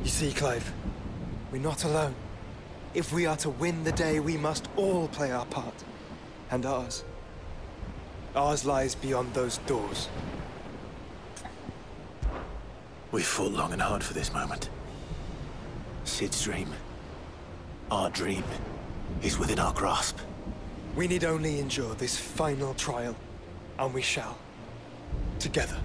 You see, Clive, we're not alone. If we are to win the day, we must all play our part. And ours. Ours lies beyond those doors. We fought long and hard for this moment. Sid's dream, our dream, is within our grasp. We need only endure this final trial, and we shall. Together.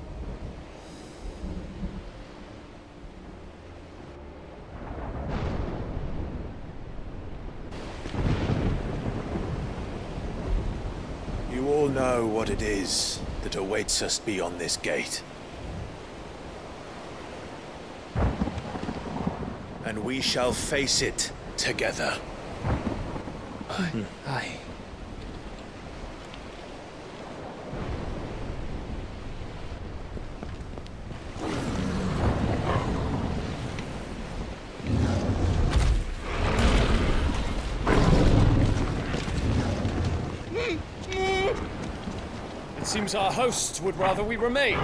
You all know what it is that awaits us beyond this gate. And we shall face it together. Aye. It seems our hosts would rather we remain.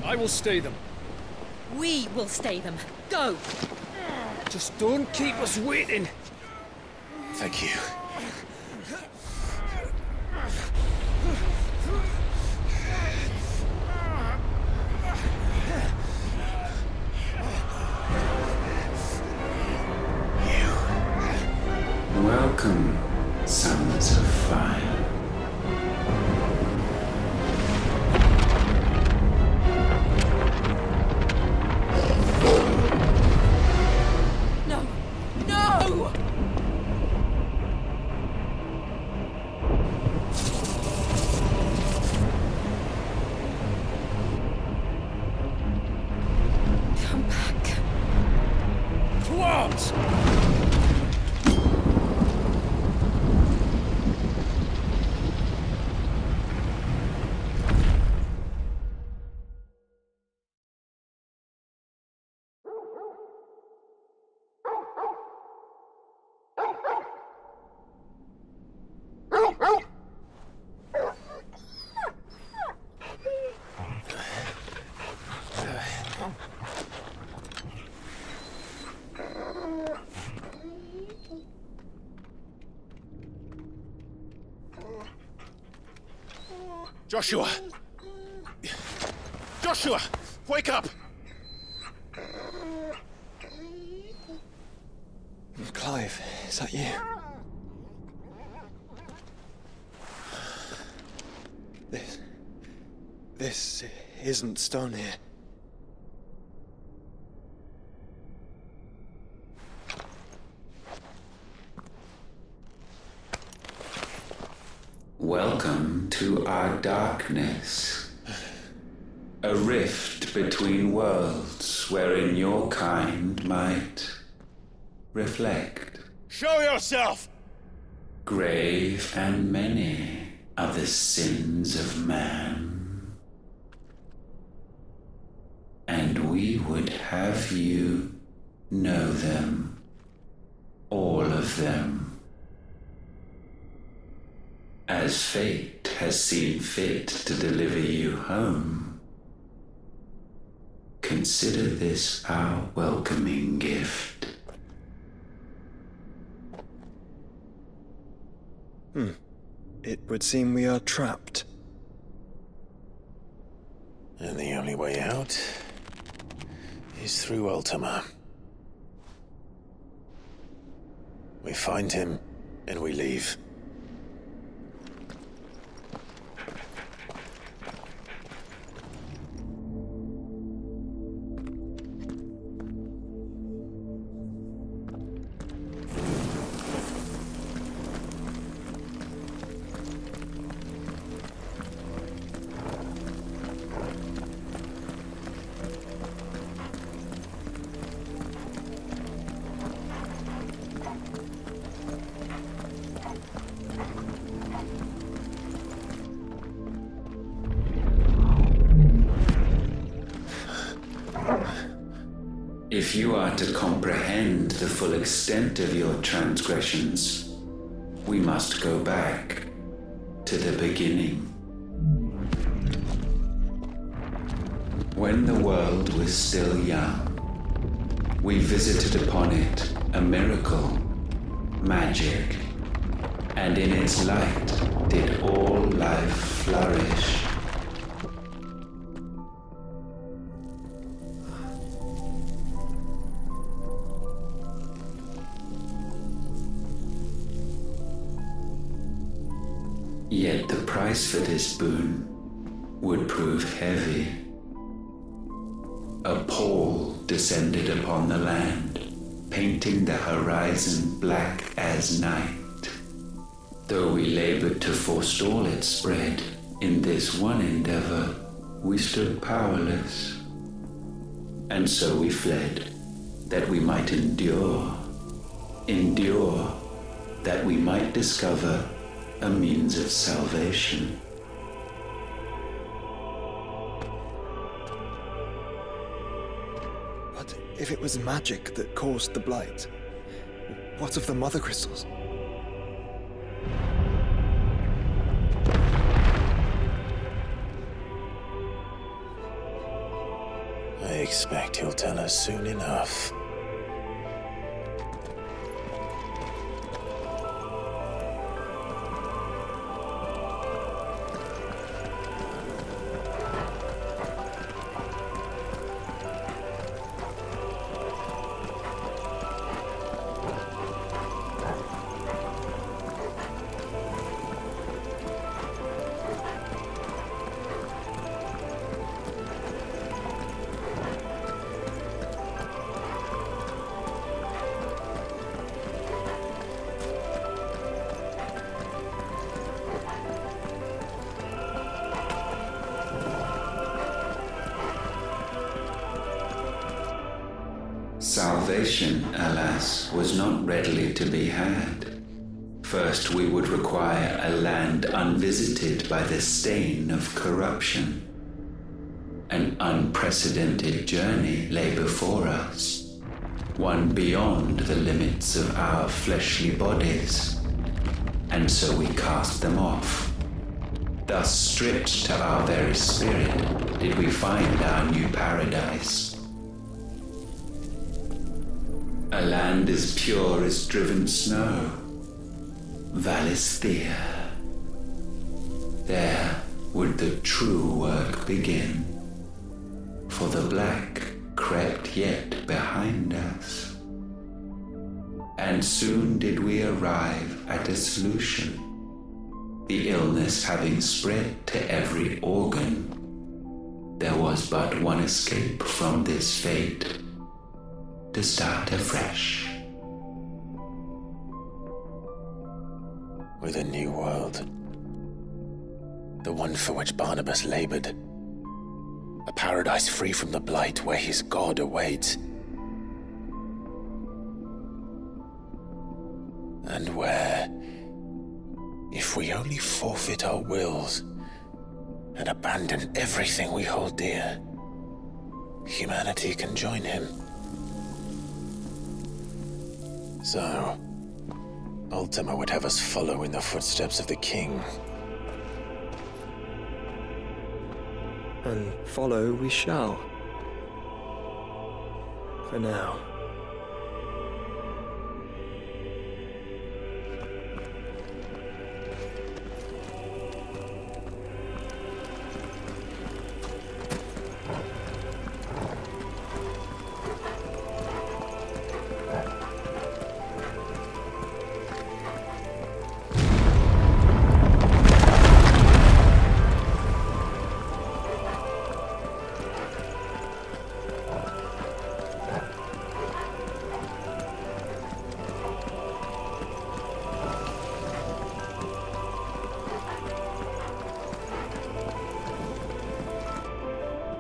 I will stay them. We will stay them. Go! Just don't keep us waiting. Thank you. Welcome, sons of fire. No! No! Come back. To arms! Joshua! Joshua! Wake up! Clive, is that you? This isn't stone here. Welcome to our darkness. A rift between worlds wherein your kind might reflect. Show yourself! Grave and many are the sins of man. And we would have you know them, all of them. As fate has seen fit to deliver you home, consider this our welcoming gift. It would seem we are trapped. And the only way out is through Ultima. We find him and we leave. If you are to comprehend the full extent of your transgressions, we must go back to the beginning. When the world was still young, we visited upon it a miracle, magic, and in its light did all life flourish. Yet the price for this boon would prove heavy. A pall descended upon the land, painting the horizon black as night. Though we labored to forestall its spread, in this one endeavor we stood powerless. And so we fled, that we might endure, that we might discover a means of salvation. But if it was magic that caused the blight, what of the mother crystals? I expect he'll tell us soon enough. Salvation, alas, was not readily to be had. First, we would require a land unvisited by the stain of corruption. An unprecedented journey lay before us, one beyond the limits of our fleshly bodies. And so we cast them off. Thus, stripped to our very spirit, did we find our new paradise. A land as pure as driven snow, Valisthea. There would the true work begin, for the black crept yet behind us. And soon did we arrive at a solution, the illness having spread to every organ. There was but one escape from this fate, to start afresh. With a new world. The one for which Barnabas labored. A paradise free from the blight where his God awaits. And where, if we only forfeit our wills and abandon everything we hold dear, humanity can join him. So, Ultima would have us follow in the footsteps of the king. And follow we shall. For now.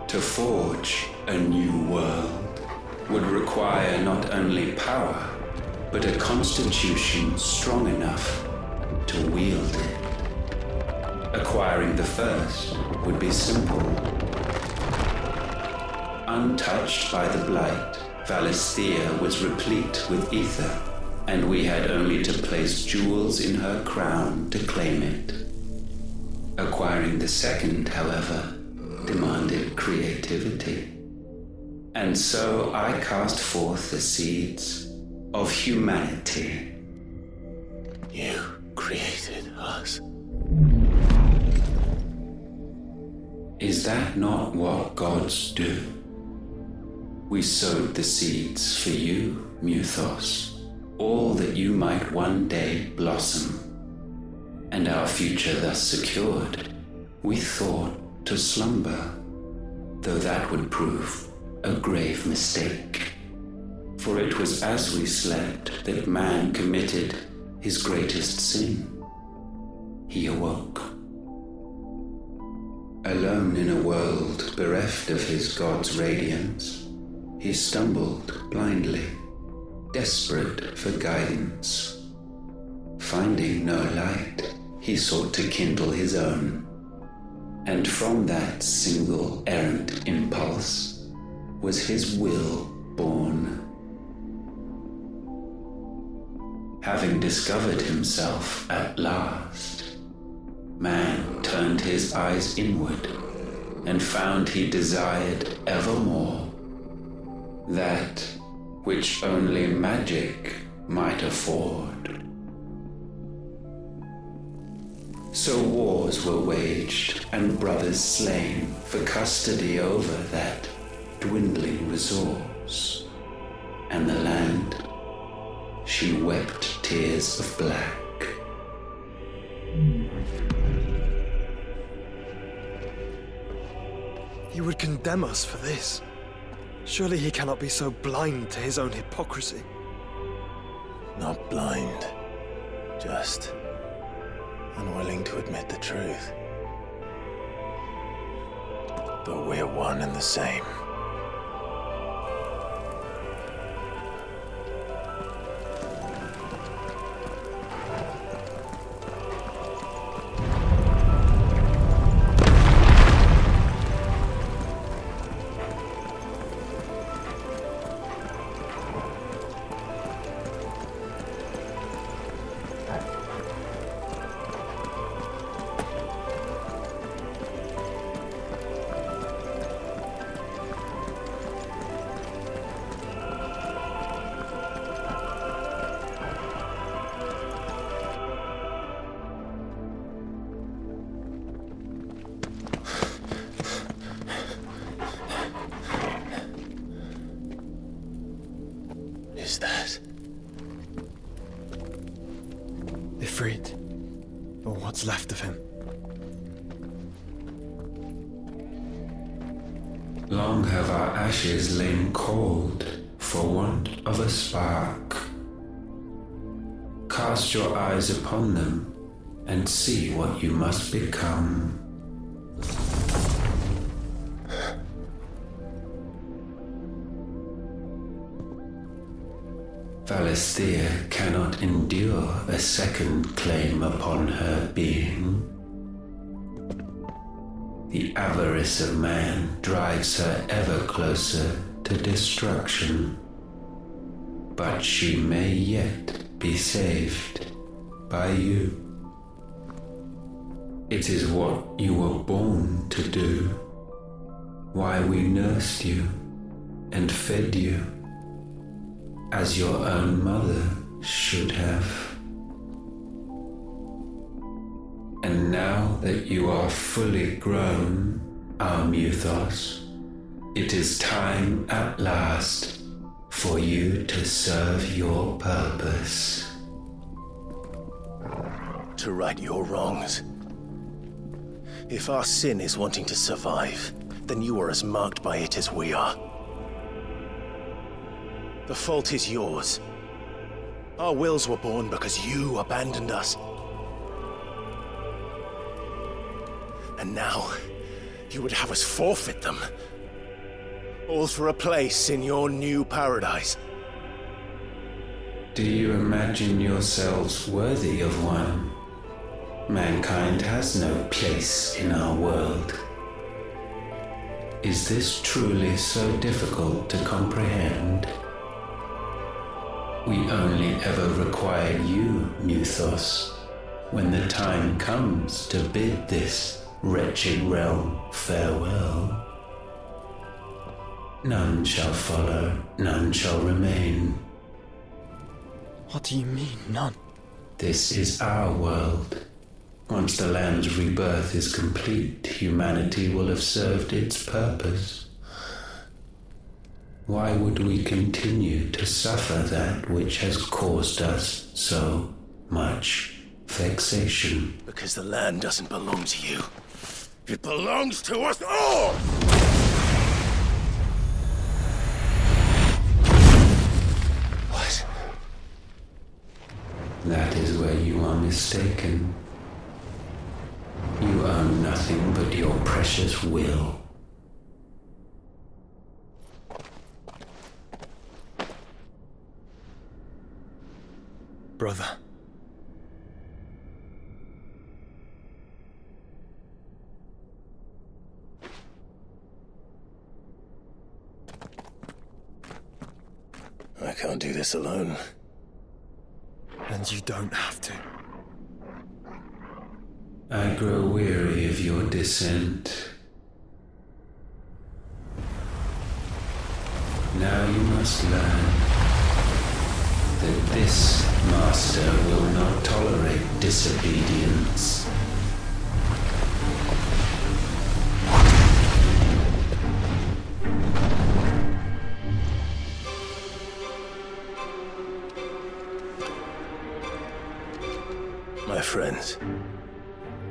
To forge a new world would require not only power, but a constitution strong enough to wield it. Acquiring the first would be simple. Untouched by the blight, Valisthea was replete with ether, and we had only to place jewels in her crown to claim it. Acquiring the second, however, demanded creativity. And so I cast forth the seeds of humanity. You created us. Is that not what gods do? We sowed the seeds for you, Mythos, all that you might one day blossom. And our future thus secured, we thought to slumber, though that would prove a grave mistake. For it was as we slept that man committed his greatest sin. He awoke. Alone in a world bereft of his God's radiance, he stumbled blindly, desperate for guidance. Finding no light, he sought to kindle his own. And from that single errant impulse was his will born. Having discovered himself at last, man turned his eyes inward and found he desired evermore that which only magic might afford. So wars were waged and brothers slain for custody over that dwindling resource, and the land, she wept tears of black. He would condemn us for this. Surely he cannot be so blind to his own hypocrisy. Not blind, just unwilling to admit the truth. But we're one and the same. Is that Ifrit, or what's left of him? Long have our ashes lain cold for want of a spark. Cast your eyes upon them and see what you must become. Valisthea cannot endure a second claim upon her being. The avarice of man drives her ever closer to destruction, but she may yet be saved by you. It is what you were born to do, why we nursed you and fed you, as your own mother should have. And now that you are fully grown, our Mythos, it is time at last for you to serve your purpose. to right your wrongs? If our sin is wanting to survive, then you are as marked by it as we are. The fault is yours. Our wills were born because you abandoned us. And now, you would have us forfeit them. All for a place in your new paradise. Do you imagine yourselves worthy of one? Mankind has no place in our world. Is this truly so difficult to comprehend? We only ever require you, Mythos, when the time comes to bid this wretched realm, farewell. None shall follow, none shall remain. What do you mean, none? This is our world. Once the land's rebirth is complete, humanity will have served its purpose. Why would we continue to suffer that which has caused us so much vexation? Because the land doesn't belong to you. It belongs to us all! What? That is where you are mistaken. You own nothing but your precious will. Brother. I can't do this alone. And you don't have to. I grow weary of your dissent. Now you must learn that this master will not tolerate disobedience. My friends,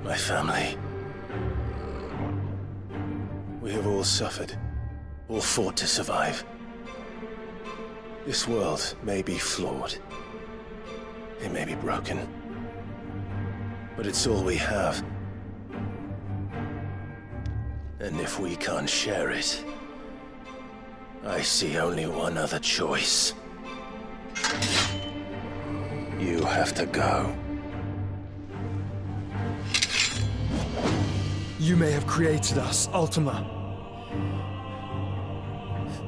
my family. We have all suffered, all fought to survive. This world may be flawed. It may be broken. But it's all we have. And if we can't share it, I see only one other choice. You have to go. You may have created us, Ultima.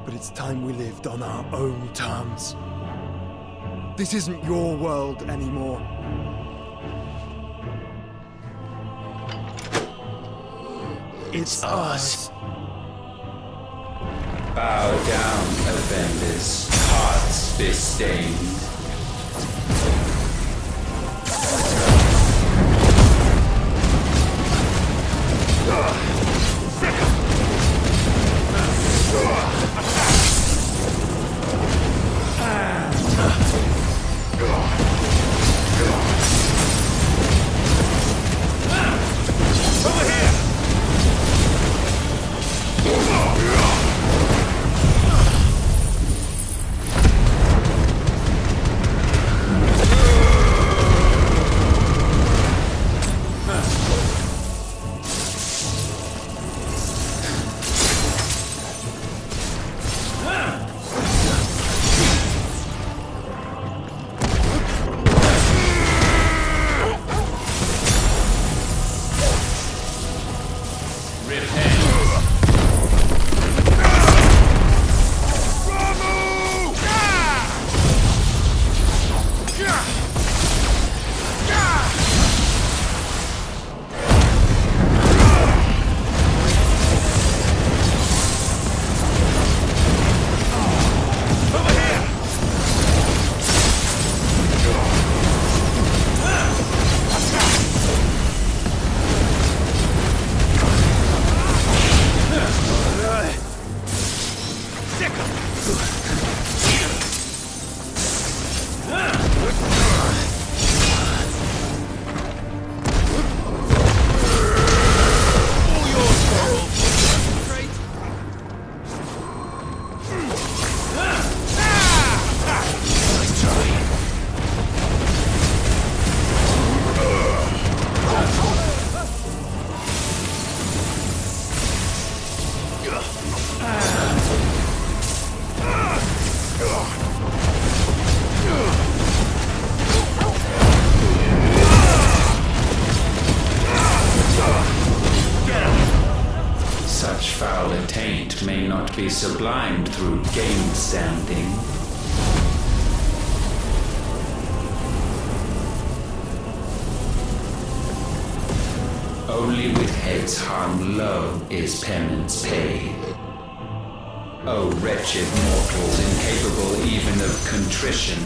But it's time we lived on our own terms. This isn't your world anymore. It's ours. Bow down, offenders, hearts disdained. May not be sublimed through game standing. Only with heads hung low is penance paid. O wretched mortals, incapable even of contrition,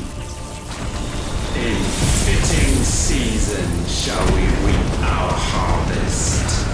in fitting season shall we reap our harvest.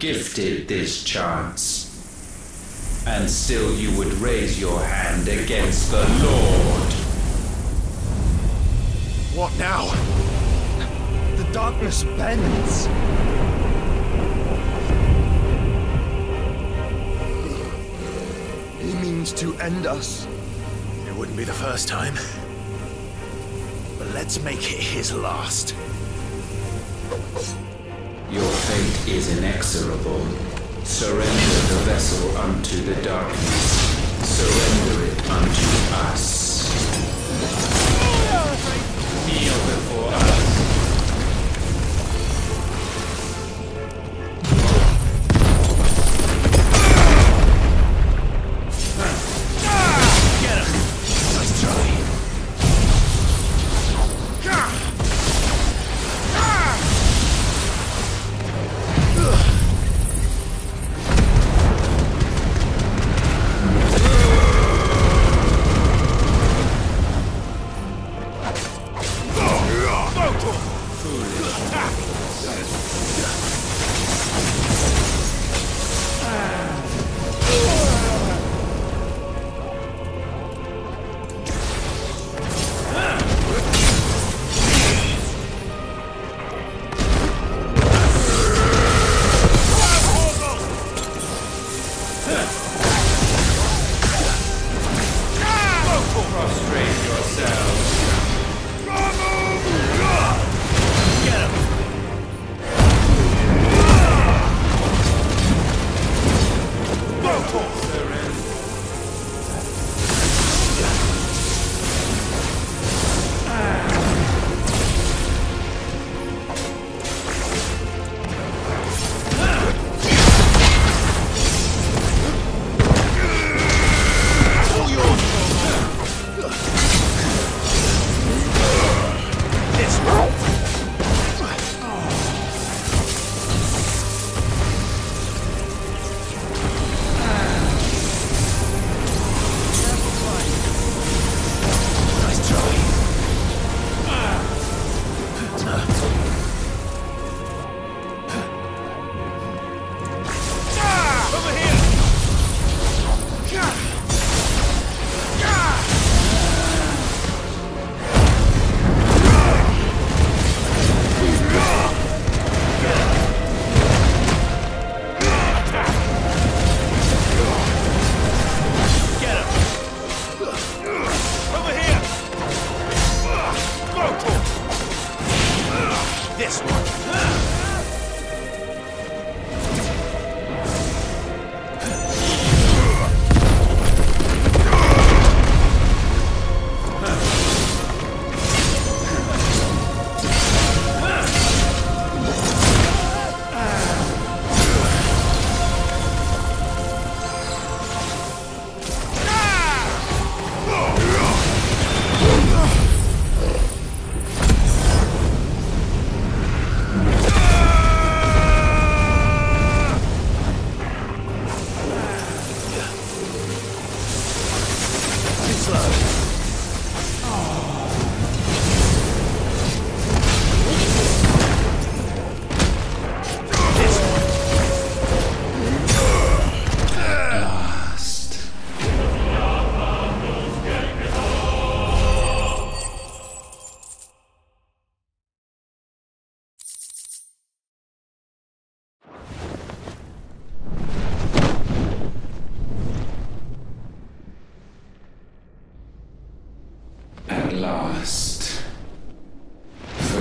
Gifted this chance, and still you would raise your hand against the Lord. What now? The darkness bends. He means to end us. It wouldn't be the first time. But let's make it his last. fate is inexorable, surrender the vessel unto the darkness. Surrender it unto us. Kneel before us. Get him! Nice try.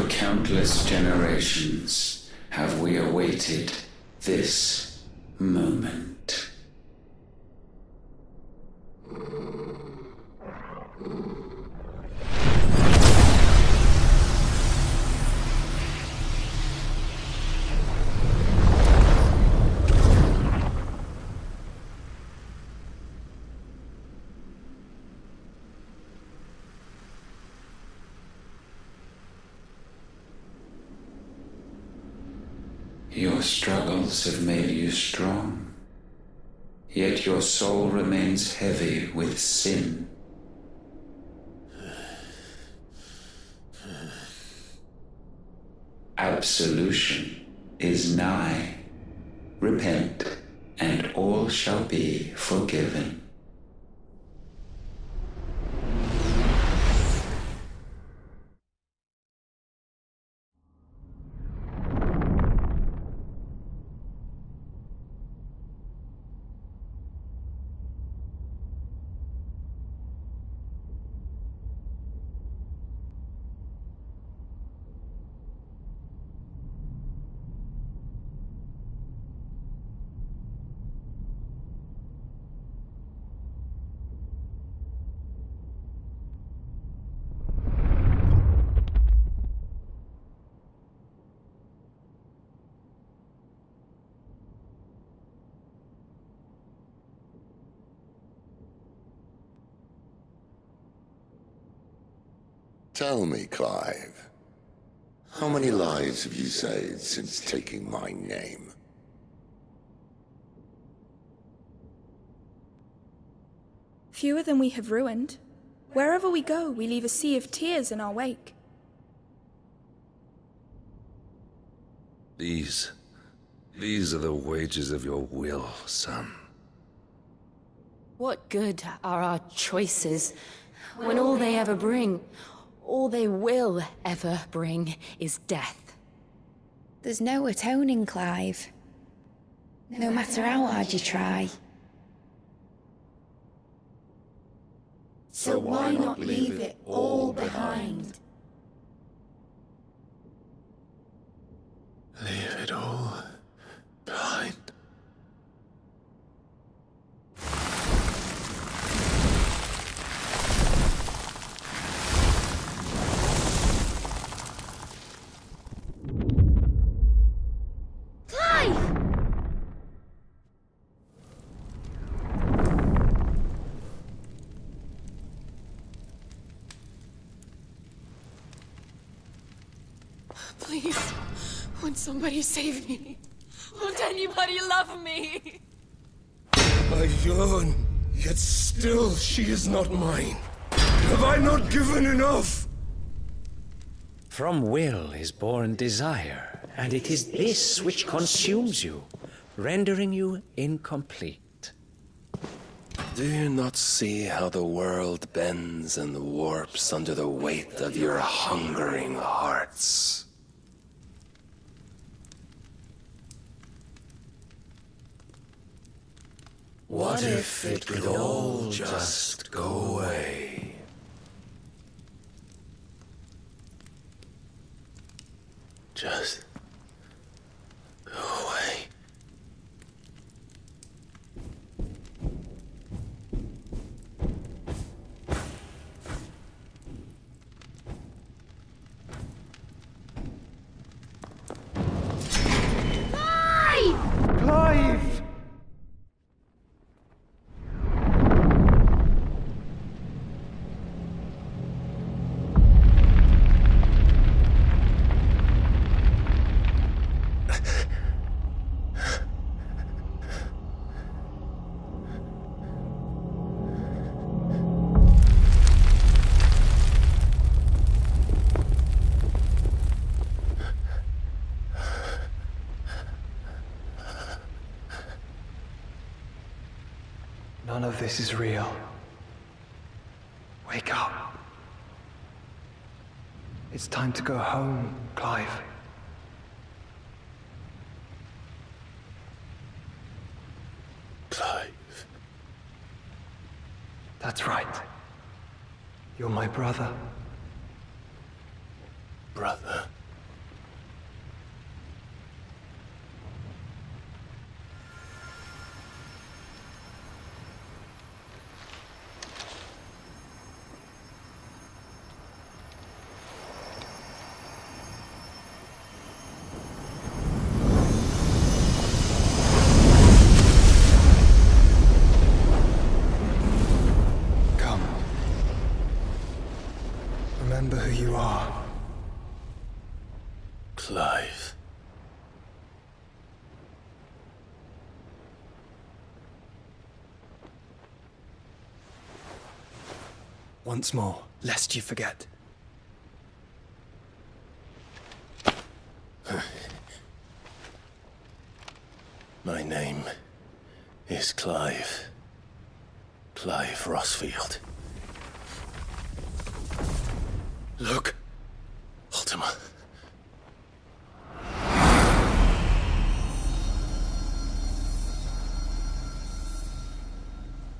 Countless generations have we awaited this moment. Your struggles have made you strong, yet your soul remains heavy with sin. Absolution is nigh. Repent, and all shall be forgiven. Tell me, Clive, how many lives have you saved since taking my name? Fewer than we have ruined. Wherever we go, we leave a sea of tears in our wake. These are the wages of your will, son. What good are our choices when all they ever bring, all they will ever bring, is death? There's no atoning, Clive. No matter how hard you try. So why not leave it all behind? Leave it all behind. Please, won't somebody save me? Won't anybody love me? I yearn, yet still she is not mine. Have I not given enough? From will is born desire, and it is this which consumes you, rendering you incomplete. Do you not see how the world bends and warps under the weight of your hungering hearts? What if it could all just go away? Just go away. Clive! None of this is real. Wake up. It's time to go home, Clive. Clive. That's right. You're my brother. Brother. Remember who you are. Clive. Once more, lest you forget. My name is Clive. Clive Rossfield. Look, Ultima.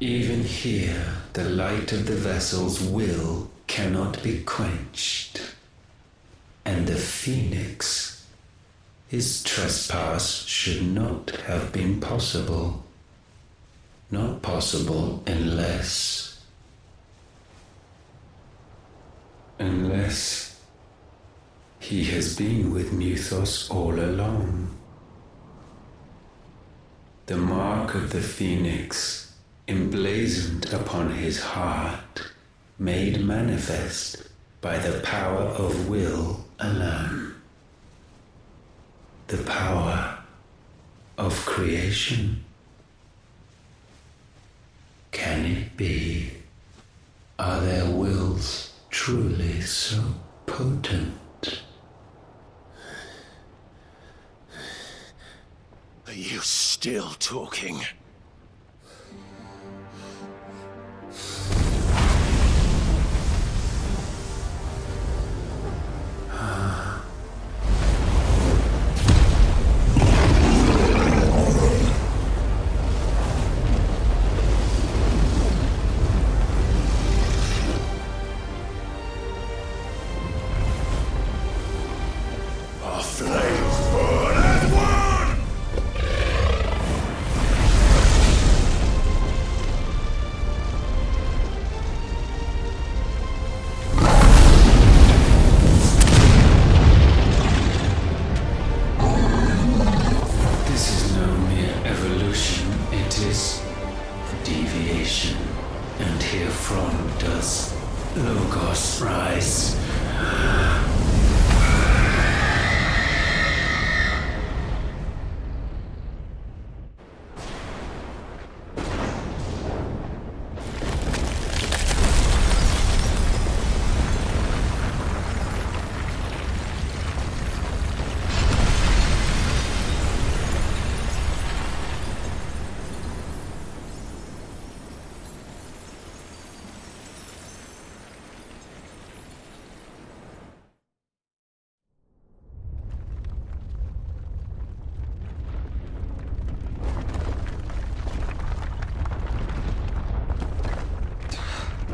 Even here, the light of the vessel's will cannot be quenched. And the Phoenix, his trespass should not have been possible. Not possible unless he has been with Muthos all along. The mark of the Phoenix, emblazoned upon his heart, made manifest by the power of will alone. The power of creation. Can it be? Are their wills truly so potent? Are you still talking?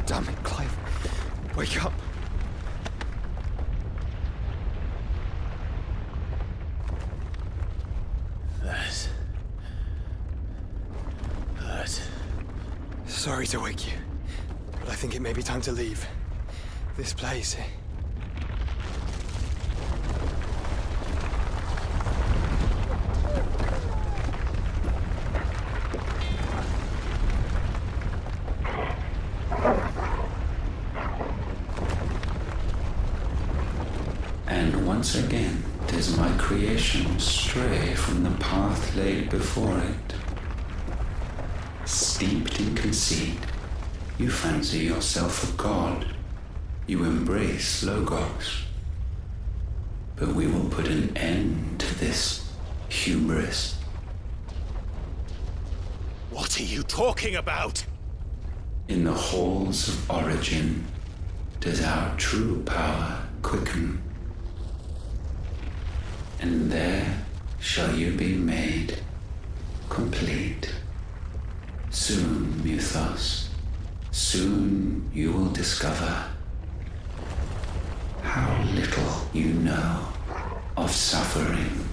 Damn it, Clive. Wake up. That hurt. Sorry to wake you, but I think it may be time to leave. This place. And once again does my creation stray from the path laid before it. Steeped in conceit, you fancy yourself a god. You embrace Logos. But we will put an end to this hubris. What are you talking about? In the halls of origin does our true power quicken. And there shall you be made complete. Soon, Mythos, soon you will discover how little you know of suffering.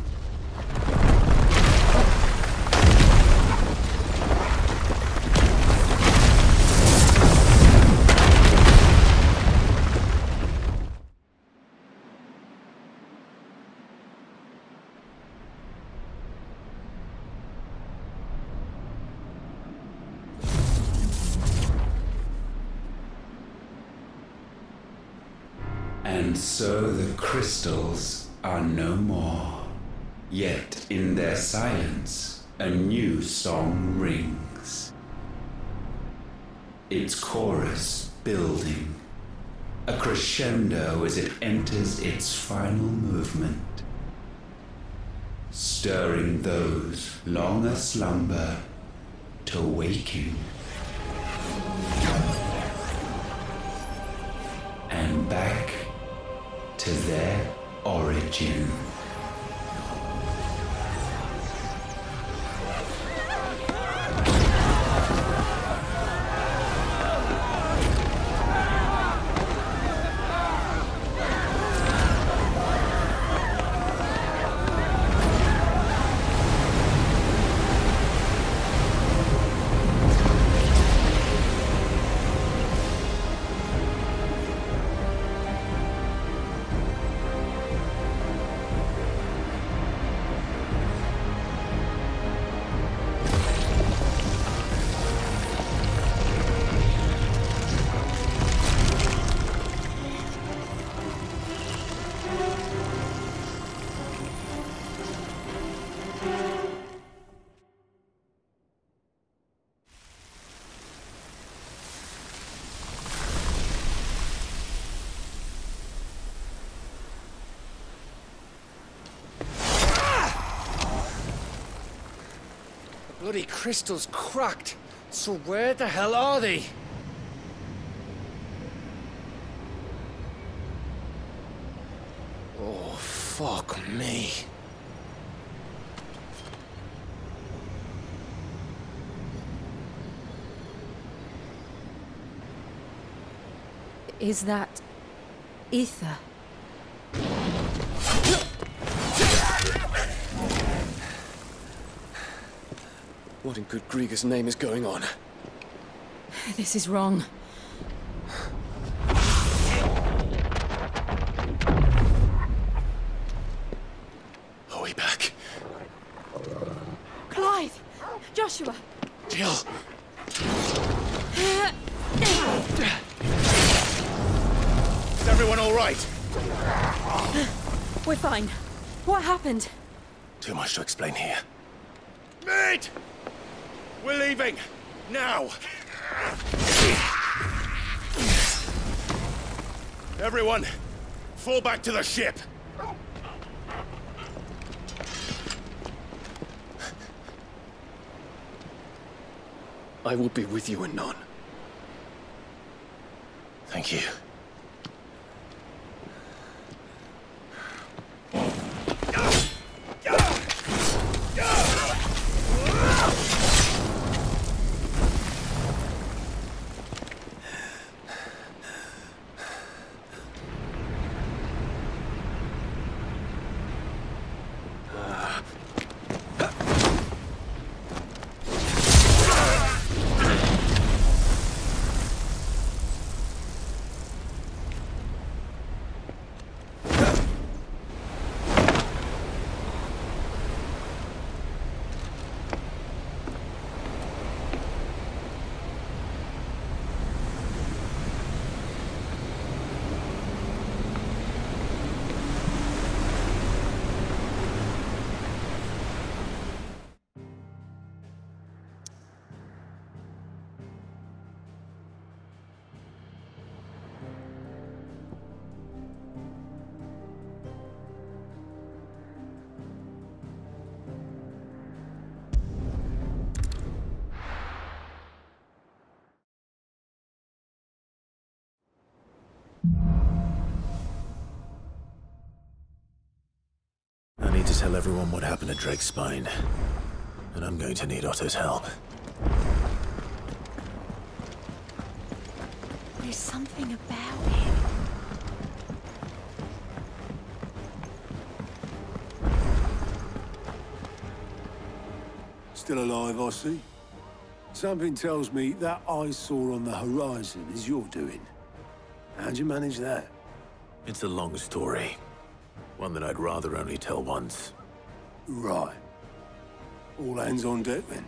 And so the crystals are no more. Yet in their silence, a new song rings. Its chorus building, a crescendo as it enters its final movement, stirring those long aslumber to waking. And back to their origin. bloody crystal's cracked. So where the hell are they? Oh, fuck me. Is that ether? What in good Grieger's name is going on? This is wrong. Are we back? Clive! Joshua! Jill! Is everyone all right? We're fine. What happened? Too much to explain here. Mate! We're leaving! Now! Everyone, fall back to the ship! I will be with you anon. Thank you. I need to tell everyone what happened at Drake's Spine, and I'm going to need Otto's help. There's something about him. Still alive, I see. Something tells me that eyesore on the horizon is your doing. How'd you manage that? It's a long story. One that I'd rather only tell once. Right. All hands on deck, then.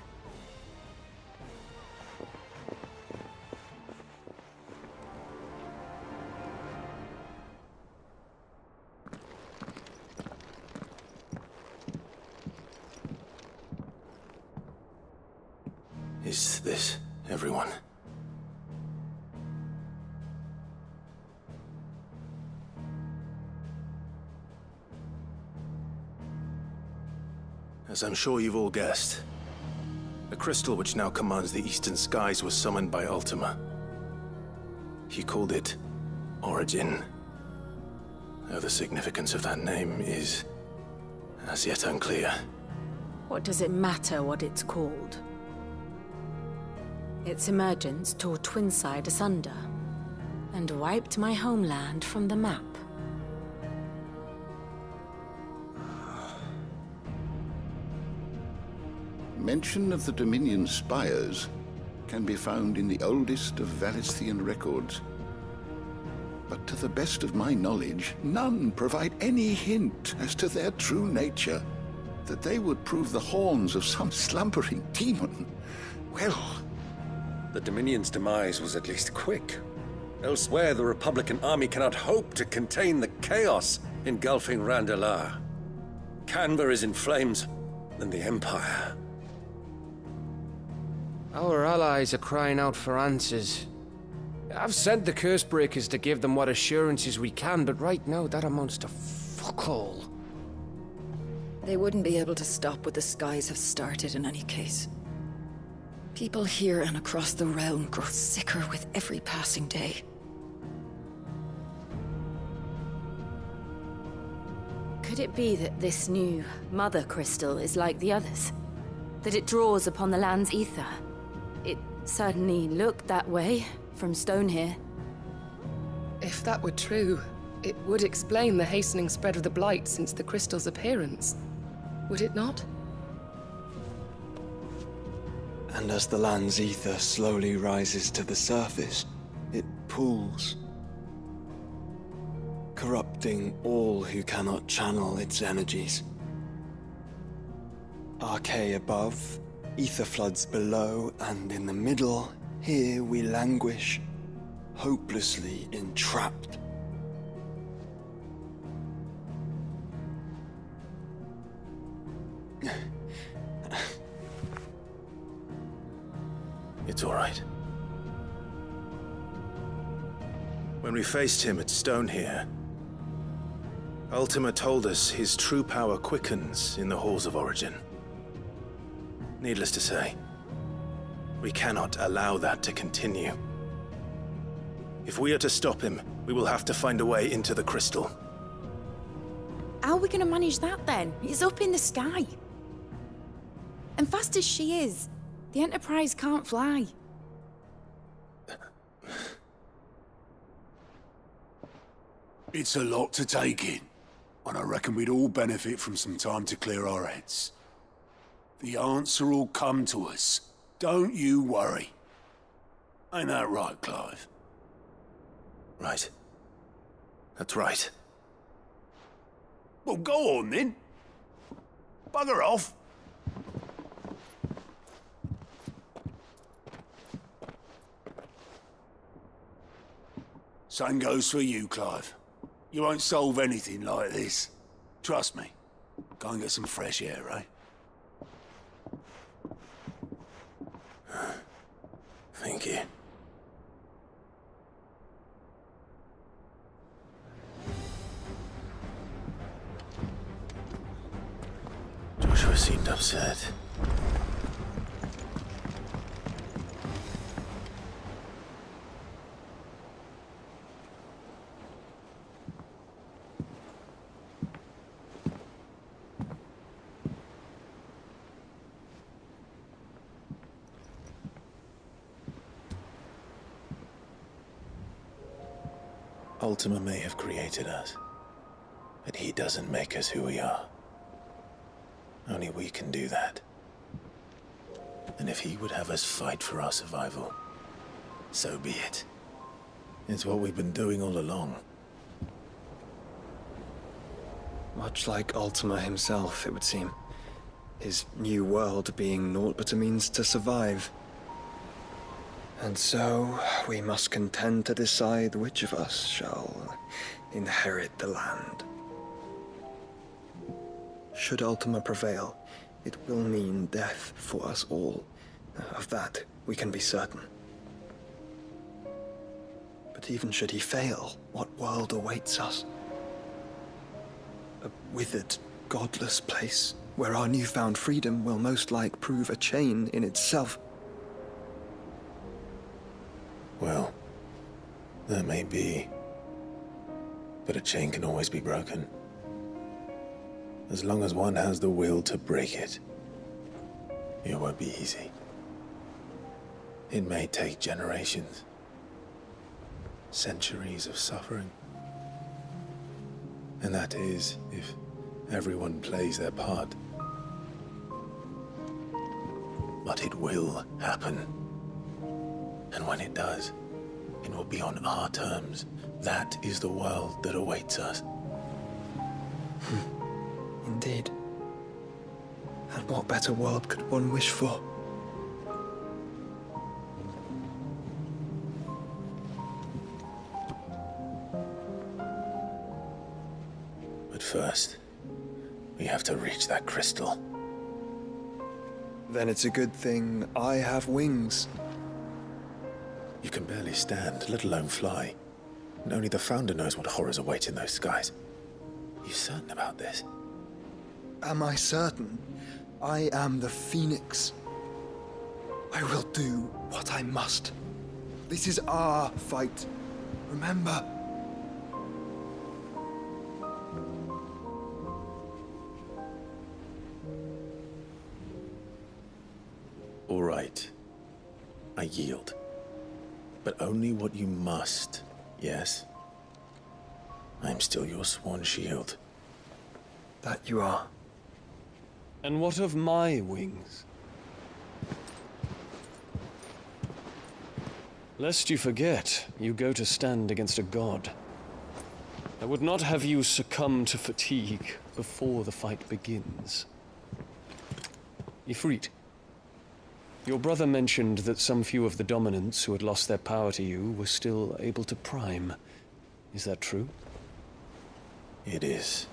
Is this everyone? As I'm sure you've all guessed, the crystal which now commands the eastern skies was summoned by Ultima. He called it Origin. Though the significance of that name is as yet unclear. What does it matter what it's called? Its emergence tore Twinside asunder and wiped my homeland from the map. Mention of the Dominion spires can be found in the oldest of Valisthian records. But to the best of my knowledge, none provide any hint as to their true nature. That they would prove the horns of some slumbering demon. Well... The Dominion's demise was at least quick. Elsewhere, the Republican army cannot hope to contain the chaos engulfing Randalar. Canva is in flames, and the Empire... Our allies are crying out for answers. I've sent the Cursebreakers to give them what assurances we can, but right now that amounts to fuck all. They wouldn't be able to stop what the skies have started in any case. People here and across the realm grow sicker with every passing day. Could it be that this new mother crystal is like the others? That it draws upon the land's ether? It certainly looked that way from stone here. If that were true, it would explain the hastening spread of the blight since the crystal's appearance. Would it not? And as the land's ether slowly rises to the surface, it pools, corrupting all who cannot channel its energies. Archay above, ether floods below, and in the middle, here we languish, hopelessly entrapped. It's all right. When we faced him at Stone here, Ultima told us his true power quickens in the Halls of Origin. Needless to say, we cannot allow that to continue. If we are to stop him, we will have to find a way into the crystal. How are we going to manage that then? It's up in the sky. And fast as she is, the Enterprise can't fly. It's a lot to take in, and I reckon we'd all benefit from some time to clear our heads. The answer will come to us. Don't you worry. Ain't that right, Clive? Right. That's right. Well, go on then. Bugger off. Same goes for you, Clive. You won't solve anything like this. Trust me. Go and get some fresh air, eh? Thank you. Joshua seemed upset. Ultima may have created us, but he doesn't make us who we are. Only we can do that. And if he would have us fight for our survival, so be it. It's what we've been doing all along. Much like Ultima himself, it would seem. His new world being naught but a means to survive. And so, we must contend to decide which of us shall inherit the land. Should Ultima prevail, it will mean death for us all. Of that, we can be certain. But even should he fail, what world awaits us? A withered, godless place, where our newfound freedom will most like prove a chain in itself. Well, that may be. But a chain can always be broken. As long as one has the will to break it. It won't be easy. It may take generations. Centuries of suffering. And that is, if everyone plays their part. But it will happen. And when it does, it will be on our terms. That is the world that awaits us. Indeed. And what better world could one wish for? But first, we have to reach that crystal. Then it's a good thing I have wings. You can barely stand, let alone fly. And only the Founder knows what horrors await in those skies. You certain about this? Am I certain? I am the Phoenix. I will do what I must. This is our fight. Remember? All right. I yield. But only what you must, yes? I'm still your sworn shield. That you are. And what of my wings? Lest you forget, you go to stand against a god. I would not have you succumb to fatigue before the fight begins. Ifrit, your brother mentioned that some few of the dominants who had lost their power to you were still able to prime. Is that true? It is.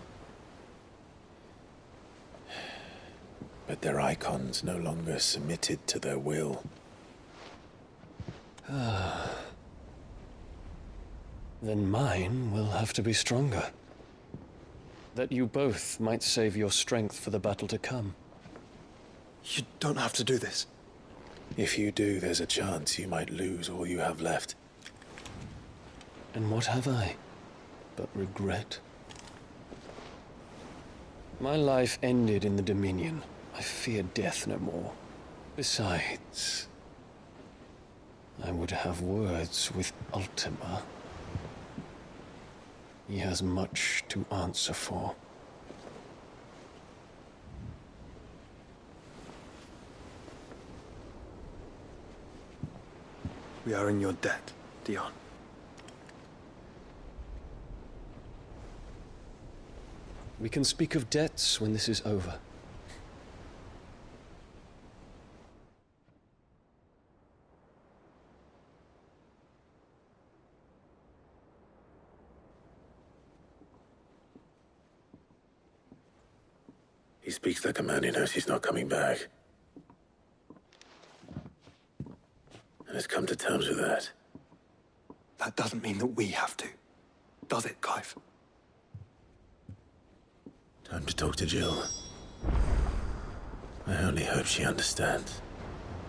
But their icons no longer submitted to their will. Then mine will have to be stronger. That you both might save your strength for the battle to come. You don't have to do this. If you do, there's a chance you might lose all you have left. And what have I but regret? My life ended in the Dominion. I fear death no more. Besides, I would have words with Ultima. He has much to answer for. We are in your debt, Dion. We can speak of debts when this is over. He speaks like a man who knows he's not coming back. And has come to terms with that. That doesn't mean that we have to, does it, Clive? Time to talk to Jill. I only hope she understands.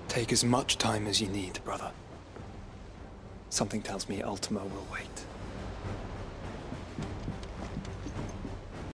Take as much time as you need, brother. Something tells me Ultima will wait.